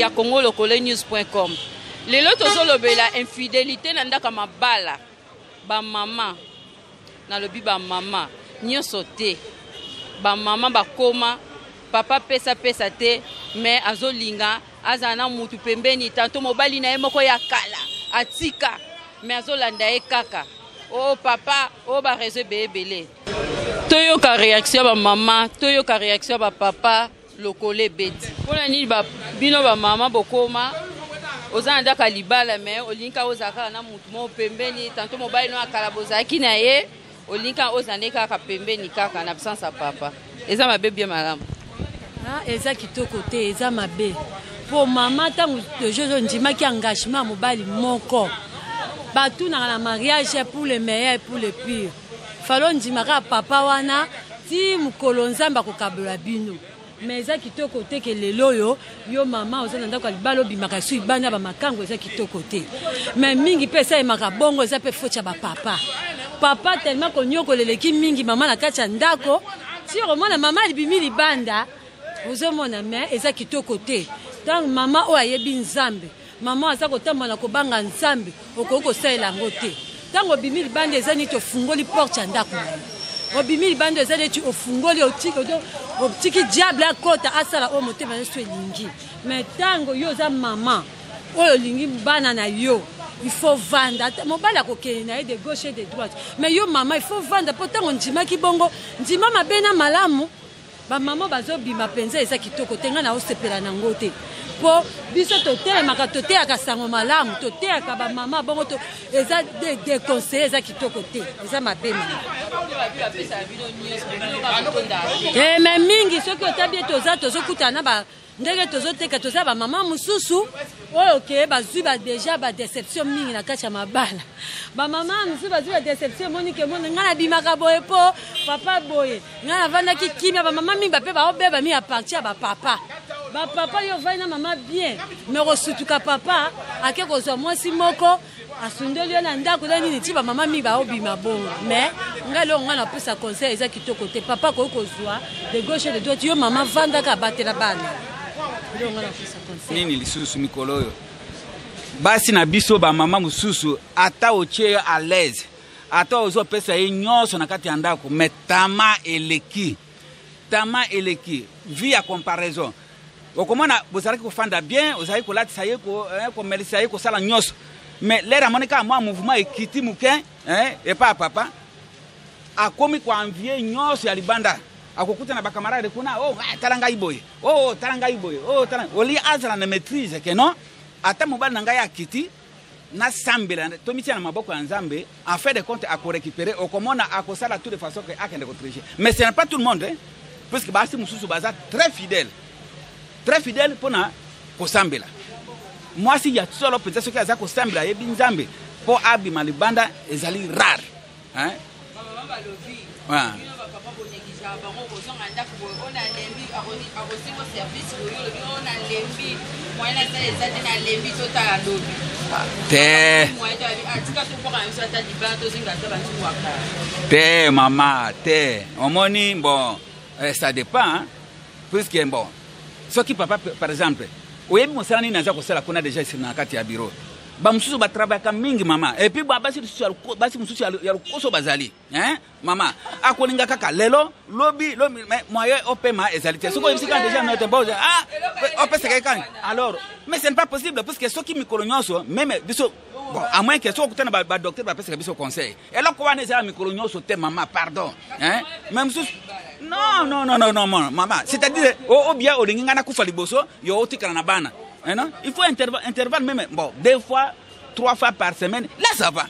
ya Congo Lokole News.com. Lelo tozolobela infidélité na ndaka mabala ba mama na lobi ba mama nyonso te ba mama bakoma papa pesa te mais azolinga azana mutu pembeni tanto mobali na ye moko ya kala atika mais azolanda ye kaka oh papa oh ba réseau bebele toyoka réaction ba mama toyoka réaction ba papa Lokole beti pona ni ba bino ba mama bokoma ozana ndaka libala mais olinka ozaka na mutu mo pembeni tanto mobali no akala bozaki na ye olinka ozane kaka pembeni kaka na absence ya papa eza mabe bien malamu eza kitoko te eza mabe po mama tango jojo ndimaki engagement mobali moko batunaka na mariage pour le meilleur et pour le pire falo ndimaka papa wana ti mokolo nzambe akokabola bino mais eza kitoko te ke lelo yo mama ozana ndako libala obimaka su ibanda bamakango eza kitoko te mais mingi mpe esalemaka bongo eza mpe foti ya bapapa papa tellement konyokoleleki mingi mama na kati ya ndako ti okomona mama libimi libanda ozomona mais eza kitoko te ntango mama oyo ayebi nzambe mama aza kotambola kobanga nzambe okoki kosalela yango te ntango obimi libanda eza niti ofungoli porte ya ndako na ye obimi libanda eza neti ofungoli otiki diable akota asala oyo motema nyonso elingi mais ntango yo oza mama oyo olingi bana na yo il faut vendre mobali akokende na ye de gauche et de droite mais yo mama il faut vendre mpo ntango ndimaki bongo ndima mabe na malamu bamama bazobima mpenza eza kitoko te ngai na osepela nango te mpo biso totelemaka toteyaka sango malamu toteyaka bamama bongo eza deconseille eza kitoko te eza mabe mama mais mingi soki otabi toza tozokutana na ndenge tozoteka toza bamama mosusu oyo ke bazwi déjà badeception mingi na kati ya mabala bamama mosusu bazwi badeception monike mona ngai nabimaka boye mpo papa boye ngai navandaki kimia bamama mingi bape baobeba mi aparti ya bapapa bapapa yo vai na mama bien mais kosutuka papa ake kozwa mwasi moko asundeli yo na ndako na nini ti bamama mingi baobima bongo mais ngai leo ngai napesa conseil eza kitoko te papa koki kozwa de gauche de droite yo mama vandaka abatela bana nini lisusu mikolo oyo basi na biso bamama mosusu ata otie yo à l'aise ata ozopesa ye nyonso na kati ya ndako mais tama eleki vi ya comparaison okomona bozalaki kofanda bien ozalaki kolatisa ye komelisa ye kosala nyonso mais lere amoneka mwa mouvement ekiti moke epa papa akomi koanvie nyonso ya libanda akokuta na bakamarade kuna talanga iboye talanga iboye oli azala na maîtrise ke non ata mobali na ngai akiti na sambela tomitia na maboko ya nzambe en fait de compte akorécupérer okomona akosala tout de façon que akende kotricher mais ce n'est pas tout le monde parce que basi mususu baza très fidèle pona kosambela mwasi ya solo penza soki aza kosambela yebi nzambe po abima libanda ezali rare te mama te omoni bon ça dépend puisque bon soki papa par exemple oyebi mosala nini aza kosala kuna déjà isiri na kati ya bureau bamususu batravaillaka mingi mama et puis basi mususu ya lokoso bazali mama akolinga kaka lelo lobi moyen opema ezali te soki oyebisi kaka déjà note bo opesaka kani alors mais ce n'est pas possible parce que soki mikolo nyonso même biso bon à moins que soki okutana badocteur bapesaka biso conseil eloko wana ezala mikolo nyonso te mama pardon même mususu non mama c'est-à-dire bien olingi nga nakufa liboso yo otikala na bana non il faut intervalle même bon 2 fois 3 fois par semaine là ça va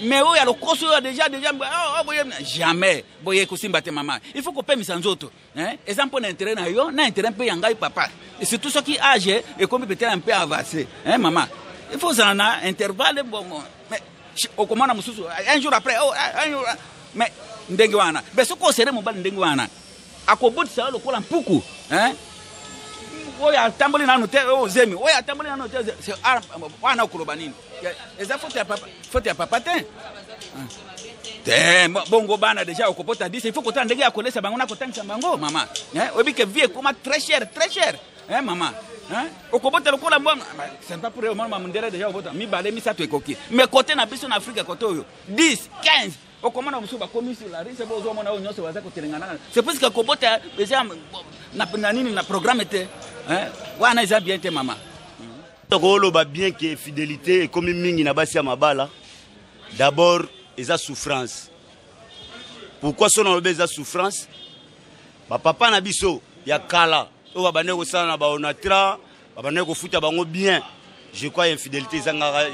mais il y a le coso déjà jamais boye kosimba te mama il faut qu'on paye misanzoto exemple d'intérêt na yo na intérêt pe yangai papa et surtout ce qui âge et comme peut-être un peu avancé maman il faut ça na intervalle bon mais au commande mususu un jour après mais ndenge wana beso ko sere mobali ndenge wana akobotisa lokola mpuku oya tamboli na note zemi oya tamboli na note c'est wana kuloba nini eza faute ya papa te bongo bana déjà okopota 10 il faut que ndenge ya kolesa bango na kotangisa bango mama obi que vie comme très cher maman okobota lokola mbona c'est pas pour moi mandela déjà obota mi balé mi ça to ekoki mais côté na biso na Afrique côté oyo 10 15 okomona musu ba commission la rise bozo mona onyo se waza kotelengana c'est parce que kobota déjà na nini na programme te wana isa bien te mama tokolo ba bien que fidélité comme mingi na basi ya mabala d'abord eza souffrance pourquoi son on eza souffrance ba papa na biso ya kala o ba bane ko sana ba onatra ba bane ko futa bango bien je crois infidélité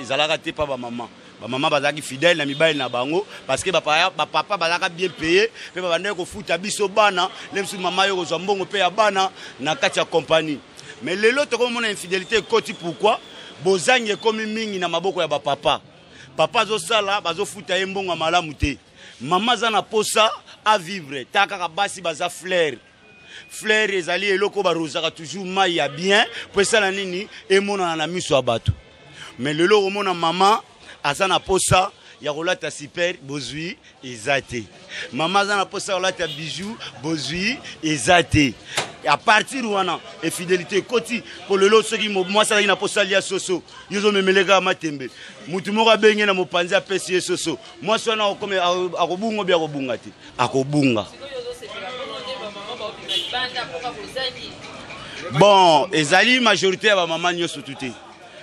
ezalaka te pa ba maman bazaki fidèle na mibali na bango parce que ba papa bazaka bien payé pe ba bane ko futa biso bana lemsu mama yo ko mbongo pe ya bana na kati ya compagnie mais lelo to ko mona infidélité koti pourquoi bozangi comme mingi na maboko ya ba papa zo sala bazo futa mbongo malamu te mama za na posa à vivre taka basi baza fleur ezali eloko barozaka toujours mai ya bien pour ça la nini emona na miso ya bato mais lelo omona mama azana posa ya kolata super bozui ezate mama azana posa ya kolata bijou bozui ezate à partir wana et fidélité koti pour lelo soki moi ça na posa lia soso yozo memeleka matembe mutu moko abenge na mopanzi apesi soso moi so na comme akobungo bia kobunga te akobunga. Bon, ezali majorité ba maman nyoso tuté.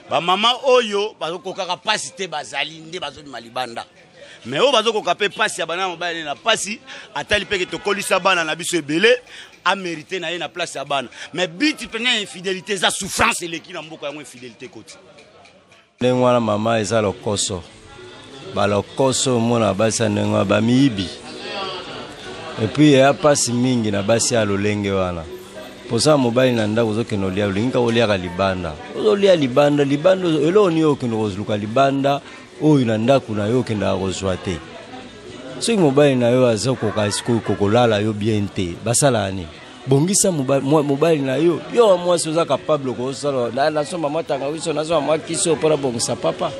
Ba maman oyo bazokokaka pasi te bazali nde bazodi malibanda. Mais o bazokoka pe pasi ya bana mobali na pasi atali pe ke to kolisa bana na biso ebele a mérité na ye na place ya bana. Mais biti pena infidélité za souffrance eleki na mboka yango infidélité koti. Ndengwana mama eza lokoso. Ba lokoso mona basa ndengwa ba miibi. Et puis il y a pas si mingi na basi ya lolenge wana. Posa mobile na ndako zokeno lia linga olia ka libanda. Olia libanda elo ni okeno kozluka libanda oyo na ndako na yo kenda kozwate. So mobile na yo azoko ka siku kokolala yo bien te. Basala ani. Bongisa mobile na yo moi soza capable ko sala na so mama tanga wiso na so mama kiso pora bongisa papa.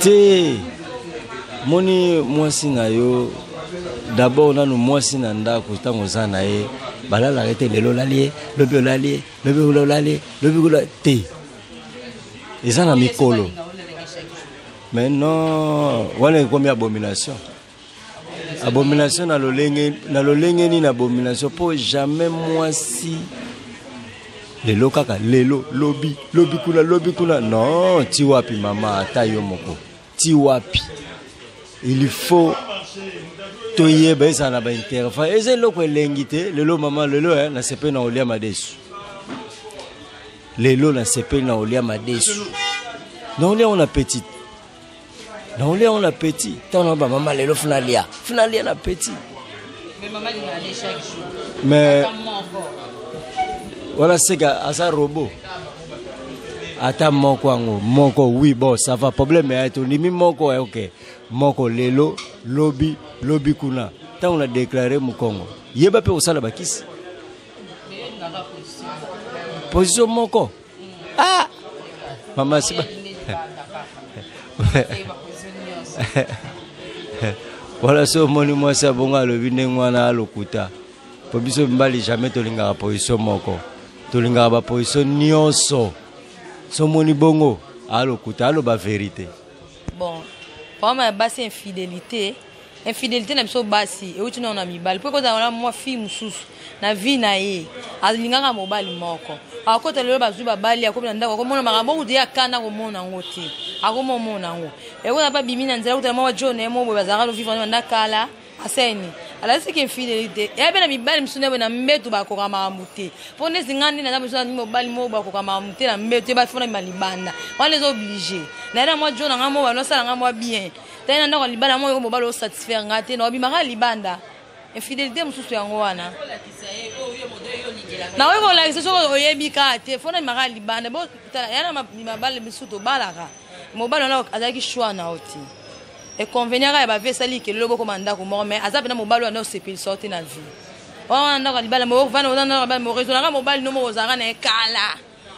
Te moni mwasi na yo d'abord nanu mwasi na ndako tango zana ye balala rete lelo lalie lobi te ezana mikolo mais non wana komi abomination na lolenge ni na abomination pour jamais mwasi lelo kaka lelo lobi kuna non ti wapi mama ata yo moko ti wapi il faut toye besa na ba interfa eze loko elengite lelo mama lelo na sepe na olia madesu lelo na sepe na olia madesu na olia on appétit tant ba mama lelo finalia na petit mais maman il a allé chaque jour mais voilà c'est que asa robot ata moko oui bon ça va problème est to limi moko OK moko lelo lobi kuna tant on a déclaré mukongo yeba pe osala bakisi position moko mama siba voilà so moni moi ça bonga le vinengwana alokuta po biso mbali jamais tolinga position moko tolinga ba position nyonso so moni bongo alokuta alo ba vérité bon pour moi basi infidélité na biso basi e uti na mibali po ko za moi fille mususu na vie na ye alinganga mobali moko akota lelo bazu babali akomona ndako akomona makambo kuti yakana komona ngoti akomona ngo e ko na pa bimina nzela kuti mama John emo bo bazaka lo vivre na kala aseni alasi ke infidélité e bena mibali msune bona mbetu bakoka mamuté po ne zingani na biso na mobali mo bakoka mamuté na mbetu ba fona malibanda wana les obligé na na moi John ngamo ba no sala ngamo bien tena ndako libanda mo ko mobali o satisfaire ngate no bimaka libanda infidélité mususu yango wana na wewe la kiso oyebi ka te fona maka libanda bo yana mabale misuto balaka mobali na azaki choix na oti et convenir à ba sali ke lobo komanda ko mo mais azabe na mobali na sepil sorti na vie wana ndako libanda mo vana na ba mo réseau na mobali no mo zanga na kala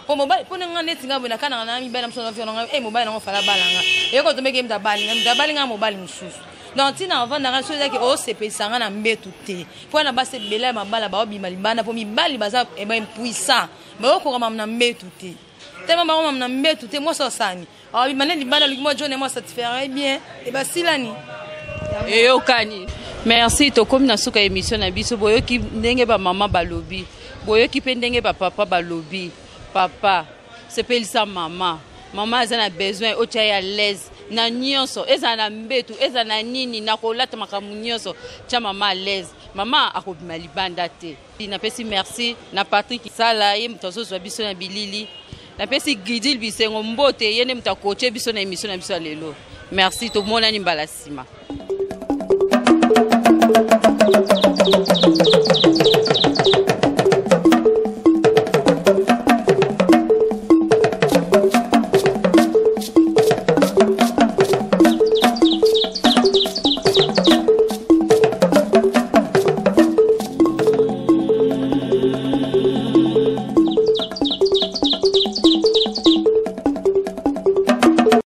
po mobali po nga neti nga bona kana na mibali mso na vio nga mobali na fala balanga e ko to meke mtabali nga mobali mususu donc tina avant na raso yake o sepesanga na mbetu te po na base bela mabala ba obima libanda po mibali baza e ba impuissant ba ko kama na mbetu te tellement ba na mbetu te mo so sani obima ne libanda lukimo jone mo satisfaire bien e ba silani e okani merci to comme na suka émission na biso boyoki ndenge ba mama balobi boyoki pe ndenge ba papa balobi papa sepelisa mama azana besoin o tia ya l'aise na nyonso eza na mbetu eza na nini na kolata makamu nyonso tia mama à l'aise mama akobima libanda te napesi merci na Patrick Sala ye mtozo zwa biso na bilili napesi Gidil Bisengo mbote yene mtakoche biso na émission na biso lelo merci to mona ni mbala sima.